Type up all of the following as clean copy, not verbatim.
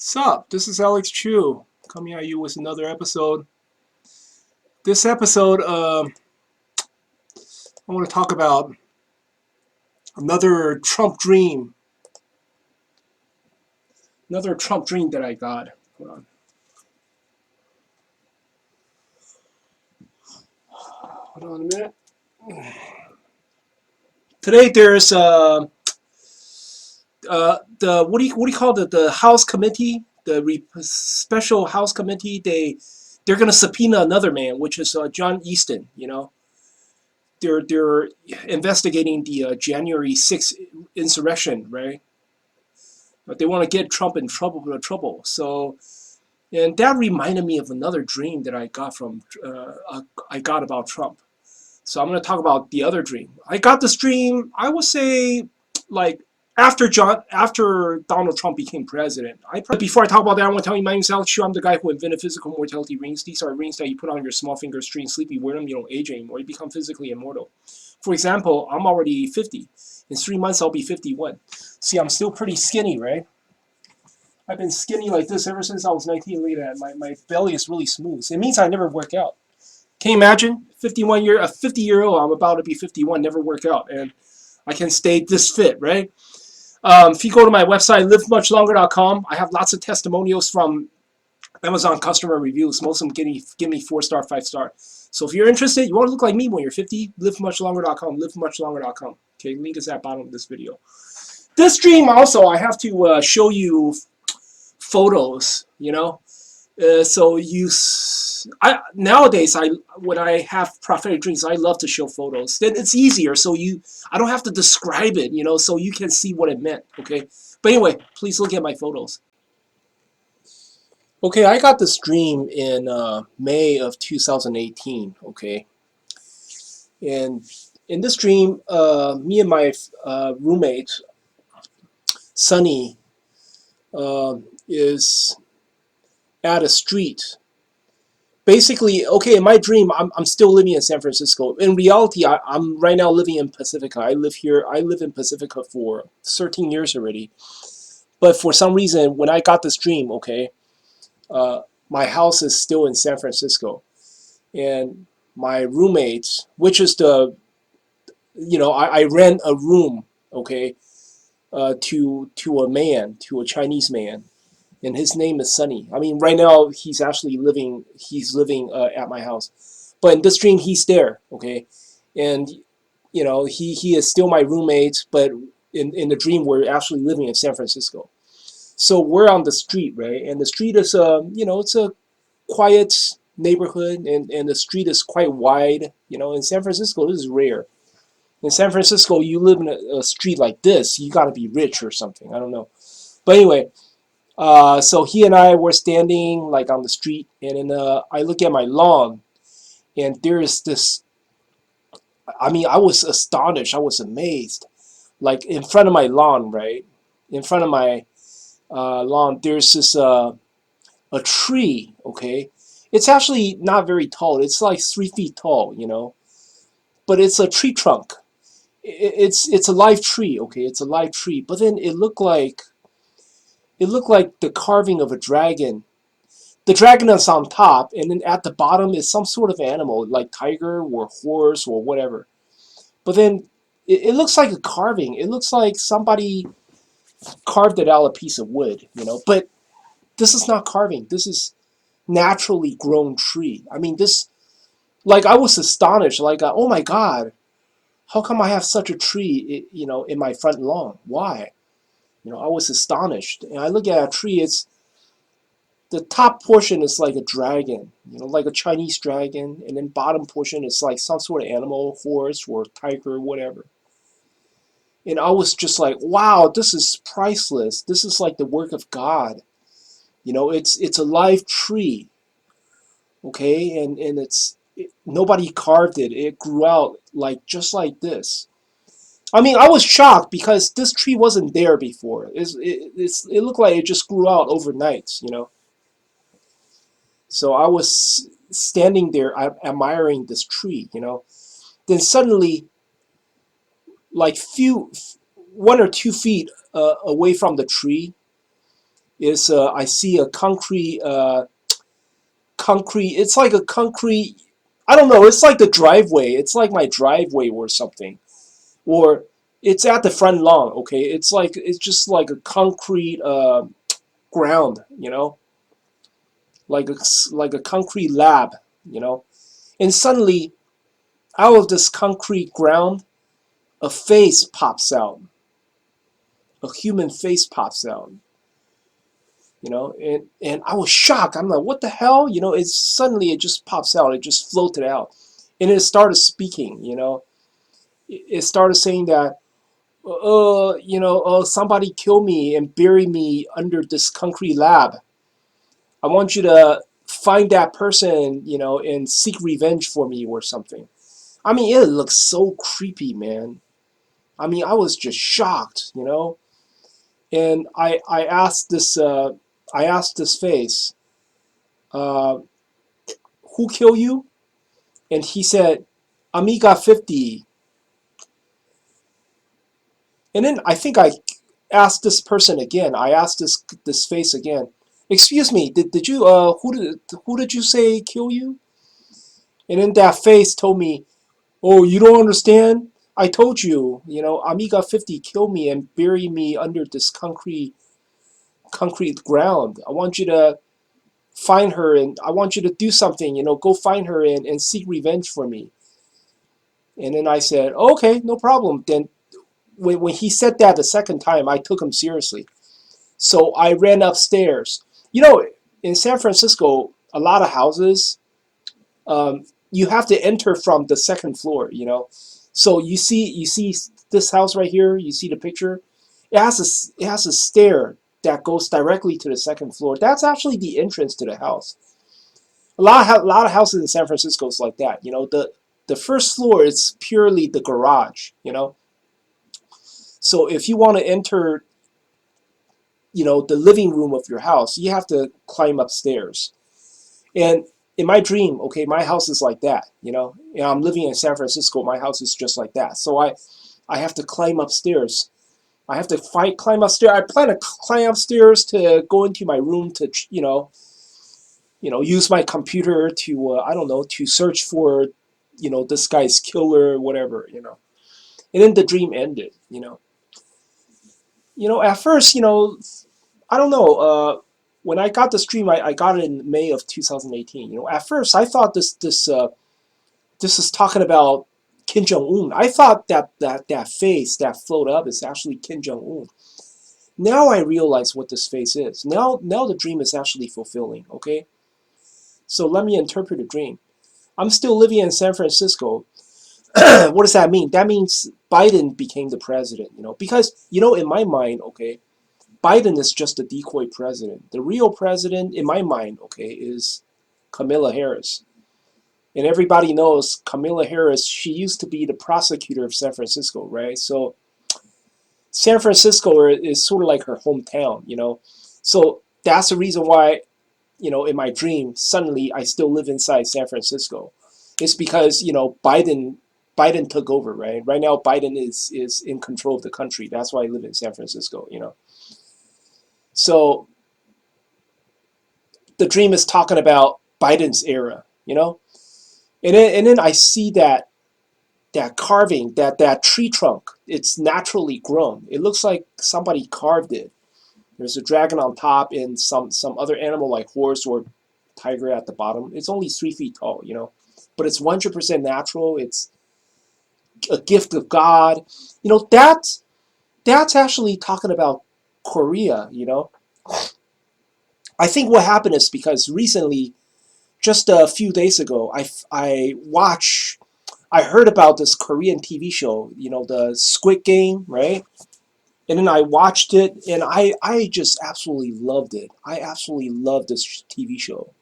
Sup? This is Alex Chu coming at you with another episode. This episode, I want to talk about another Trump dream. Another Trump dream that I got. Hold on. Hold on a minute. Today there's the what do you call it? The House Committee, special House Committee. They're gonna subpoena another man, which is John Easton. They're investigating the January 6th insurrection, right? But they want to get Trump in trouble. So, and that reminded me of another dream that I got about Trump. So I'm going to talk about the other dream. I got this dream, I would say, like after Donald Trump became president. Before I talk about that, I want to tell you my name's Alex Chu. I'm the guy who invented physical mortality rings. These are rings that you put on your small finger, string, sleep. You wear them, you don't age anymore. You become physically immortal. For example, I'm already 50. In 3 months, I'll be 51. See, I'm still pretty skinny, right? I've been skinny like this ever since I was 19. Look at that. My belly is really smooth. It means I never work out. Can you imagine? A 50-year-old, I'm about to be 51, never work out. And I can stay this fit, right? If you go to my website, livemuchlonger.com, I have lots of testimonials from Amazon customer reviews. Most of them give me 4-star, 5-star. So if you're interested, you want to look like me when you're 50, livemuchlonger.com, livemuchlonger.com. Okay, link is at the bottom of this video. This dream also, I have to show you photos, nowadays when I have prophetic dreams, I love to show photos. Then it's easier, so I don't have to describe it, so you can see what it meant. Okay, but anyway, please look at my photos. Okay, I got this dream in May of 2018. Okay, and in this dream, me and my roommate Sunny is at a street. Basically, okay, in my dream, I'm still living in San Francisco. In reality, I'm right now living in Pacifica. I live in Pacifica for 13 years already. But for some reason, when I got this dream, okay, my house is still in San Francisco. And my roommate, which is I rent a room, okay, to a Chinese man, and his name is Sunny. I mean, right now he's living at my house, but in this dream he's there, okay, and he is still my roommate, but in the dream we're actually living in San Francisco. So we're on the street, right, and the street is it's a quiet neighborhood, and the street is quite wide. In San Francisco this is rare. In San Francisco, you live in a street like this, you got to be rich or something. I don't know, but anyway. So he and I were standing like on the street, and then I look at my lawn, and there is this. I mean, I was astonished. I was amazed. Like in front of my lawn, right? In front of my lawn, there's this a tree. Okay, it's actually not very tall. It's like 3 feet tall, but it's a tree trunk. It's a live tree. Okay, it's a live tree. But then it looked like the carving of a dragon. The dragon is on top, and then at the bottom is some sort of animal, like tiger or horse or whatever. But then it looks like a carving. It looks like somebody carved it out of a piece of wood, But this is not carving. This is naturally grown tree. I mean, like I was astonished. Like, oh my God, how come I have such a tree, in my front lawn? Why? I was astonished. And I look at a tree. The top portion is like a dragon, like a Chinese dragon, and then bottom portion is like some sort of animal, horse or tiger, whatever. And I was just like, wow, this is priceless. This is like the work of God. It's a live tree, okay, and nobody carved it. It grew out like just like this. I mean, I was shocked because this tree wasn't there before. It looked like it just grew out overnight. So I was standing there admiring this tree. Then suddenly, like 1 or 2 feet away from the tree, is I see a concrete. It's like a concrete. I don't know. It's like the driveway. It's like my driveway or something, or it's at the front lawn. Okay, it's just like a concrete ground. Like a concrete lab. You know, and suddenly out of this concrete ground, a face pops out. A human face pops out. And I was shocked. I'm like, what the hell? It's suddenly it just pops out. It just floated out, and it started speaking. It started saying that, somebody kill me and bury me under this concrete lab. I want you to find that person, and seek revenge for me or something. I mean, it looks so creepy, man. I mean, I was just shocked. And I asked this face, uh, who kill you? And he said, Amiga 50. And then I think I asked this person again. I asked this face again. Excuse me, did you who did you say kill you? And then that face told me, "Oh, you don't understand? I told you, Amiga 50 killed me and buried me under this concrete ground. I want you to find her and I want you to do something, go find her and seek revenge for me." And then I said, "Okay, no problem." Then when he said that the second time, I took him seriously. So I ran upstairs. In San Francisco, a lot of houses, you have to enter from the second floor. So you see this house right here. You see the picture. It has a stair that goes directly to the second floor. That's actually the entrance to the house. A lot of houses in San Francisco is like that. The first floor is purely the garage. So if you want to enter the living room of your house, you have to climb upstairs. And in my dream, okay, my house is like that. And I'm living in San Francisco. My house is just like that. So I have to climb upstairs. I have to climb upstairs. I plan to climb upstairs to go into my room to use my computer to I don't know, to search for this guy's killer or whatever. And then the dream ended. At first, I don't know. When I got this dream, I got it in May of 2018. At first I thought this is talking about Kim Jong Un. I thought that face that float up is actually Kim Jong Un. Now I realize what this face is. Now the dream is actually fulfilling. Okay, so let me interpret the dream. I'm still living in San Francisco. What does that mean? That means Biden became the president. Because in my mind, okay, Biden is just a decoy president. The real president, in my mind, okay, is Kamala Harris. And everybody knows Kamala Harris, she used to be the prosecutor of San Francisco, right? So San Francisco is sort of like her hometown. So that's the reason why, in my dream, suddenly I still live inside San Francisco. It's because, Biden took over, right? Right now Biden is in control of the country. That's why I live in San Francisco. So the dream is talking about Biden's era. And then I see that carving, that tree trunk. It's naturally grown. It looks like somebody carved it. There's a dragon on top and some other animal like horse or tiger at the bottom. It's only 3 feet tall. But it's 100% natural. It's a gift of God. That's actually talking about Korea. I think what happened is because recently, just a few days ago, I heard about this Korean TV show, the Squid Game, right? And then I watched it, and I just absolutely loved it. I absolutely loved this TV show.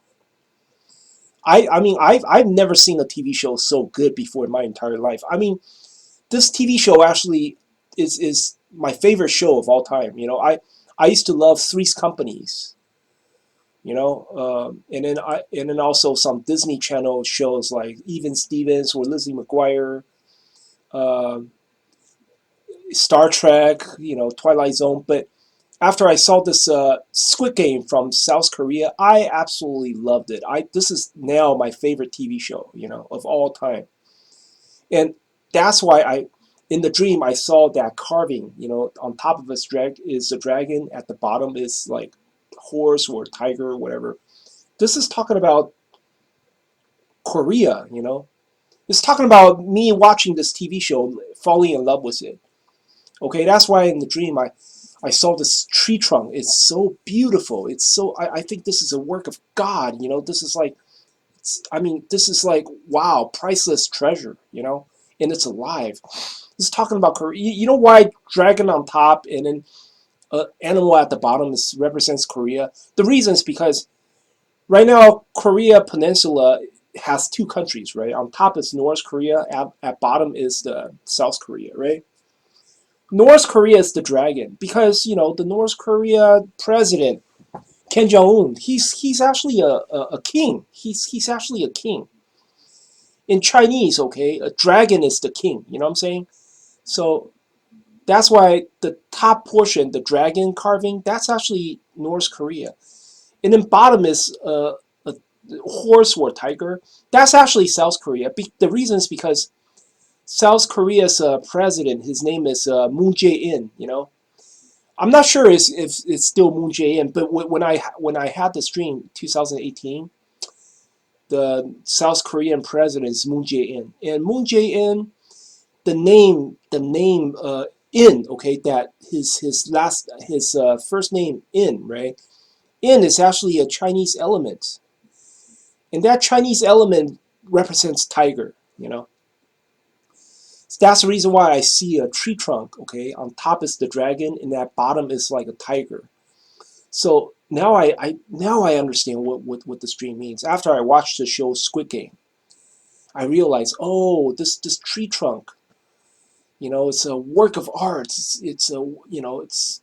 I mean, I've never seen a TV show so good before in my entire life. I mean, this TV show actually is my favorite show of all time. I used to love Three's Companies. And then also some Disney Channel shows like Even Stevens or Lizzie McGuire, uh, Star Trek, Twilight Zone. But After I saw this Squid Game from South Korea, I absolutely loved it. I This is now my favorite TV show, of all time. And that's why in the dream, I saw that carving. On top of is a dragon. At the bottom is like horse or tiger or whatever. This is talking about Korea. It's talking about me watching this TV show, falling in love with it. Okay, that's why in the dream I saw this tree trunk. It's so beautiful. It's so I think this is a work of God. This is like this is like wow, priceless treasure. And it's alive. This is talking about Korea. You know why dragon on top and then animal at the bottom represents Korea? The reason is because right now Korea Peninsula has two countries, right? On top is North Korea. At bottom is the South Korea, right? North Korea is the dragon because the North Korea president Kim Jong Un. He's actually a king. He's actually a king. In Chinese, okay, a dragon is the king. You know what I'm saying? So that's why the top portion, the dragon carving, that's actually North Korea. And then bottom is a horse or tiger. That's actually South Korea. The reason is because South Korea's president, his name is Moon Jae-in. I'm not sure if it's still Moon Jae-in, but when I had this dream, 2018, the South Korean president is Moon Jae-in, and Moon Jae-in, the name In, okay, that his first name In, right? In is actually a Chinese element, and that Chinese element represents tiger. So that's the reason why I see a tree trunk. Okay, on top is the dragon, and that bottom is like a tiger. So now I understand what this dream means. After I watched the show Squid Game, I realized, oh, this tree trunk, it's a work of art. It's a it's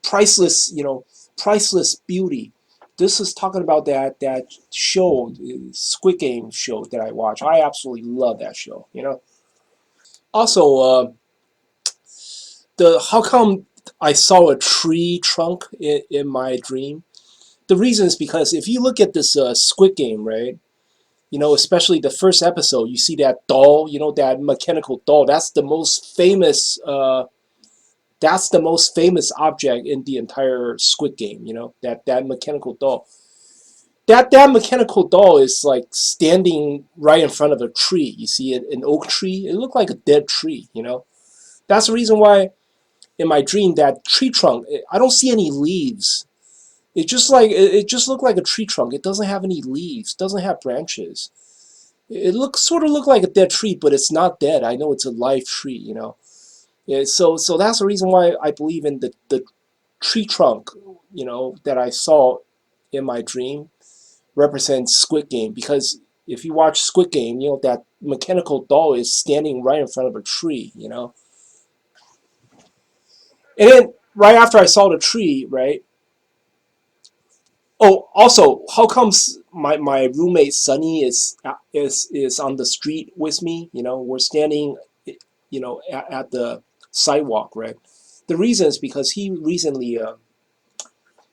priceless, priceless beauty. This is talking about that show, Squid Game show that I watched. I absolutely love that show. Also, the how come I saw a tree trunk in my dream? The reason is because if you look at this Squid Game, right? Especially the first episode, you see that doll, that mechanical doll. That's the most famous object in the entire Squid Game. That mechanical doll. That mechanical doll is like standing right in front of a tree. You see it, an oak tree. It looked like a dead tree. That's the reason why in my dream that tree trunk, I don't see any leaves. It just looked like a tree trunk. It doesn't have any leaves. Doesn't have branches. It looks sort of look like a dead tree, but it's not dead. I know it's a live tree. Yeah, so that's the reason why I believe in the tree trunk, that I saw in my dream represents Squid Game because if you watch Squid Game, that mechanical doll is standing right in front of a tree. And then right after I saw the tree, right? Oh, also, how comes my roommate Sunny is on the street with me? We're standing, at the sidewalk, right? The reason is because he recently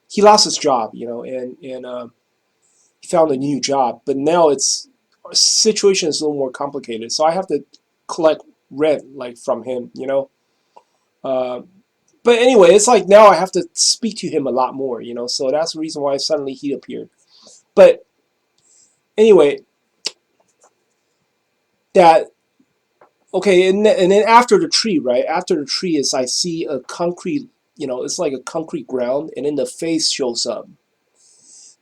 he lost his job, and he found a new job, but now it's situation is a little more complicated, so I have to collect rent like from him. Uh, but anyway, it's like now I have to speak to him a lot more. So that's the reason why suddenly he appeared. But anyway, that okay, and then after the tree, right? After the tree is I see a concrete, it's like a concrete ground, and then the face shows up.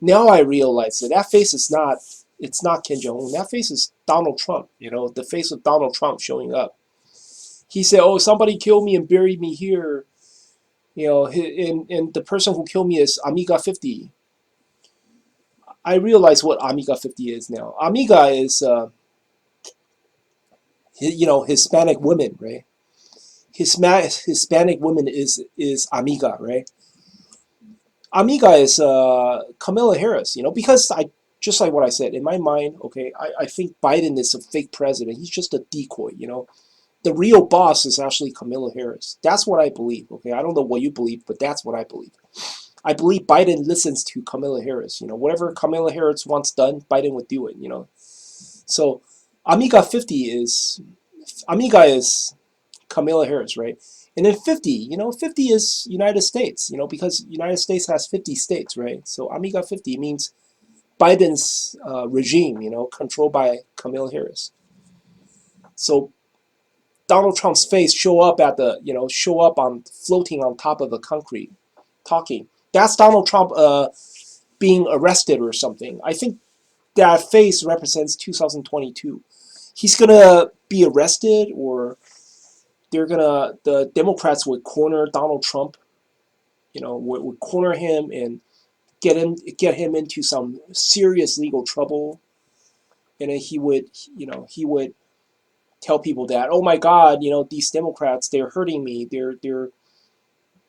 Now I realize that face is not, it's not Kim Jong Un. That face is Donald Trump. The face of Donald Trump showing up. He said, "Oh, somebody killed me and buried me here." And the person who killed me is Amiga 50. I realize what Amiga 50 is now. Amiga is, Hispanic women, right? Hispanic woman is Amiga, right? Amiga is Kamala Harris, because I just like what I said in my mind. Okay, I think Biden is a fake president. He's just a decoy. the real boss is actually Kamala Harris. That's what I believe. Okay, I don't know what you believe, but that's what I believe. I believe Biden listens to Kamala Harris. Whatever Kamala Harris wants done, Biden would do it. So Amiga 50 is Amiga is Kamala Harris, right? And then 50, 50 is United States, because United States has 50 states, right? So Amiga 50 means Biden's regime, controlled by Kamala Harris. So Donald Trump's face show up on floating on top of the concrete, talking. That's Donald Trump being arrested or something. I think that face represents 2022. He's gonna be arrested, or the Democrats would corner Donald Trump, would corner him and get him into some serious legal trouble, and then he would tell people that, oh my God, these Democrats, they're hurting me, they're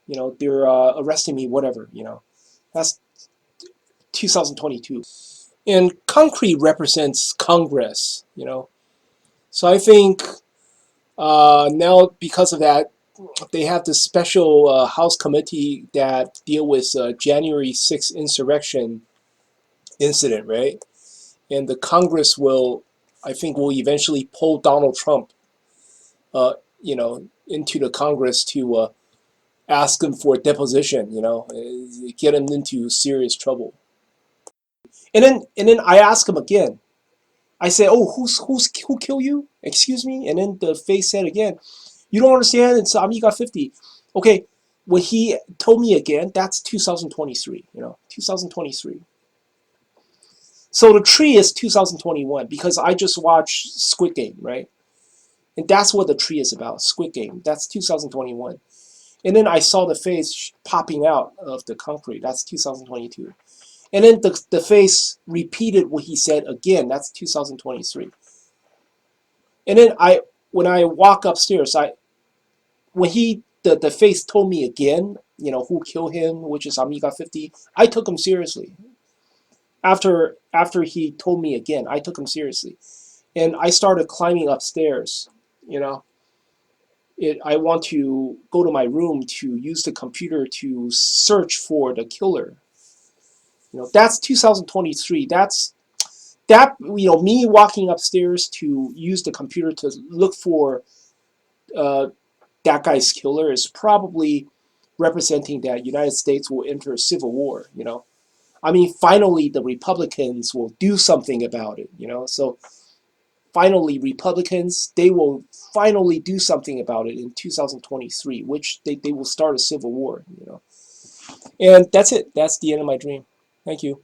arresting me, whatever. That's 2022, and concrete represents Congress. So I think now, because of that, they have this special House committee that deal with January 6th insurrection incident, right? And the Congress I think, will eventually pull Donald Trump, into the Congress to ask him for a deposition, get him into serious trouble. And then I ask him again. I say, "Oh, who killed you? Excuse me." And then the face said again, "You don't understand. It's Amiga 50." Okay, when he told me again, that's 2023. 2023. So the tree is 2021 because I just watched Squid Game, right? And that's what the tree is about. Squid Game. That's 2021. And then I saw the face popping out of the concrete. That's 2022. And then the face repeated what he said again. That's 2023. And then when I walk upstairs, when the face told me again, who killed him, which is Amiga 50, I took him seriously. After he told me again, I took him seriously. And I started climbing upstairs. You know, I want to go to my room to use the computer to search for the killer. That's 2023. Me walking upstairs to use the computer to look for uh, that guy's killer is probably representing that United States will enter a civil war. I mean, finally the Republicans will do something about it. So finally Republicans, they will finally do something about it in 2023, which they will start a civil war. And that's it. That's the end of my dream. Thank you.